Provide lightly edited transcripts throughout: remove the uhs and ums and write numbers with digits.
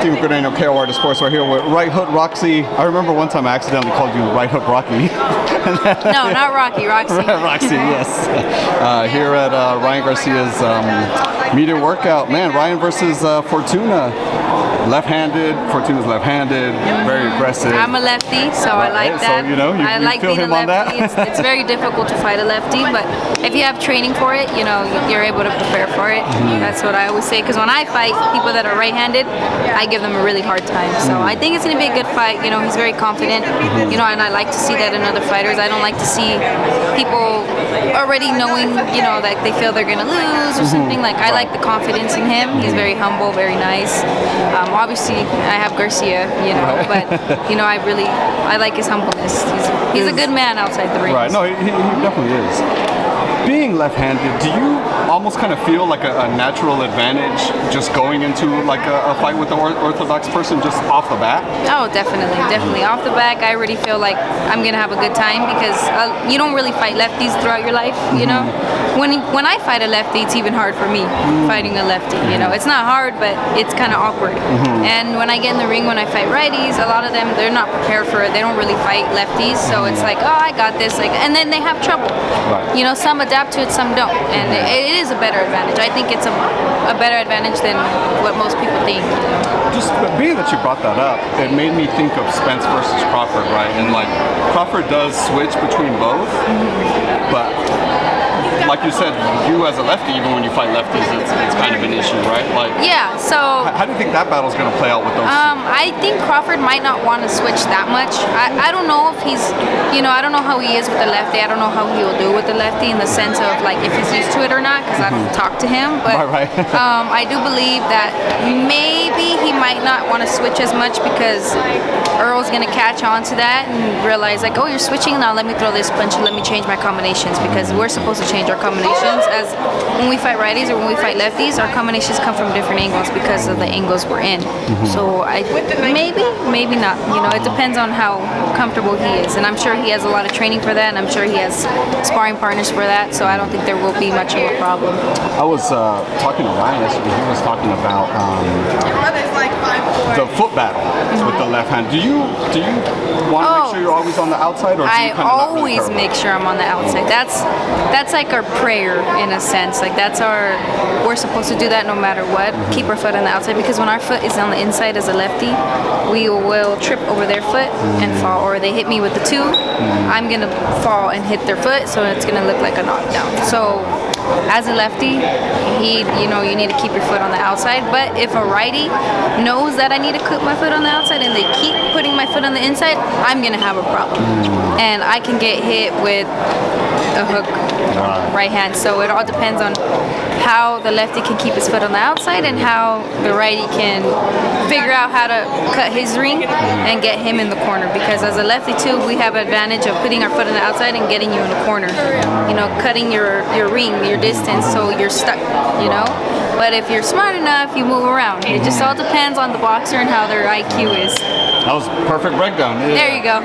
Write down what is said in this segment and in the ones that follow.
Stephen Gradano, KO Artist Sports. We're here with Right Hook Roxy. I remember one time I accidentally called you Right Hook Rocky. No, not Rocky, Roxy. Roxy, yes. Here at Ryan Garcia's media workout. Man, Ryan versus Fortuna. Left-handed. Fortuna's lefty-handed. Very aggressive. I'm a lefty, so I like that. So, you know, I like feel being him a on lefty. that? It's very difficult to fight a lefty, but if you have training for it, you know, you're able to prepare for it. That's what I always say, because when I fight people that are right-handed, I give them a really hard time. So I think it's going to be a good fight. You know, he's very confident, you know, and I like to see that in other fighters. I don't like to see people already knowing, you know, that they feel they're going to lose or something. Like, I like the confidence in him. He's very humble, very nice. Obviously, I have Garcia, you know, but, you know, I like his humbleness. He's a good man outside the ring. Right, no, he definitely is. Being left-handed, do you almost kind of feel like a natural advantage just going into like a fight with an orthodox person just off the bat? Oh, definitely. Off the back, I already feel like I'm gonna have a good time because you don't really fight lefties throughout your life, you know. When I fight a lefty, it's even hard for me fighting a lefty. You know, it's not hard, but it's kind of awkward. And when I get in the ring, when I fight righties, a lot of them, they're not prepared for it. They don't really fight lefties, so it's like, oh, I got this, like, and then they have trouble. Right. You know, some adapt to it, some don't, and it is a better advantage. I think it's a better advantage than what most people think. You know? Just being that you brought that up, it made me think of Spence versus Crawford, right? And like Crawford does switch between both, but like you said, you as a lefty, even when you fight lefties, it's kind of an issue, right? Like, yeah. So how do you think that battle's going to play out with those? I think Crawford might not want to switch that much. I don't know if he's, you know, I don't know how he is with the lefty. I don't know how he will do with the lefty in the sense of like if he's used to it or not, because I don't talk to him. But right. I do believe that maybe he might not want to switch as much because Errol's going to catch on to that and realize like, oh, you're switching, now let me throw this punch and let me change my combinations, because we're supposed to change our combinations. As when we fight righties or when we fight lefties, our combinations come from different angles because of the angles we're in. So maybe not. You know, it depends on how comfortable he is, and I'm sure he has a lot of training for that, and I'm sure he has sparring partners for that. So I don't think there will be much of a problem. I was talking to Ryan yesterday. He was talking about the foot battle with the left hand. Do you want to make sure you're always on the outside, or do you I kind of always make sure I'm on the outside. That's like our prayer in a sense. Like we're supposed to do that no matter what. Keep our foot on the outside, because when our foot is on the inside as a lefty, we will trip over their foot and fall, or they hit me with the two, I'm gonna fall and hit their foot, so it's gonna look like a knockdown. So as a lefty, you need to keep your foot on the outside. But if a righty knows that I need to put my foot on the outside and they keep putting my foot on the inside, I'm gonna have a problem, and I can get hit with a hook right hand. So it all depends on how the lefty can keep his foot on the outside and how the righty can figure out how to cut his ring and get him in the corner, because as a lefty too, we have advantage of putting our foot on the outside and getting you in the corner, you know, cutting your ring, your distance, so you're stuck, you know. But if you're smart enough, you move around. It just all depends on the boxer and how their IQ is. That was a perfect breakdown. Yeah. There you go.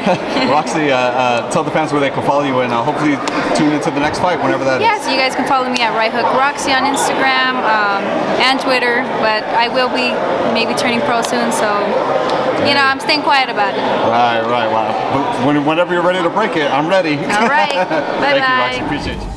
Roxy, tell the fans where they can follow you, and hopefully tune into the next fight whenever that is. Yeah, so you guys can follow me at Right Hook Roxy on Instagram and Twitter, but I will be maybe turning pro soon, so you know, I'm staying quiet about it. Right. Wow. Whenever you're ready to break it, I'm ready. All right. Bye-bye. Thank you, Roxy. Appreciate you.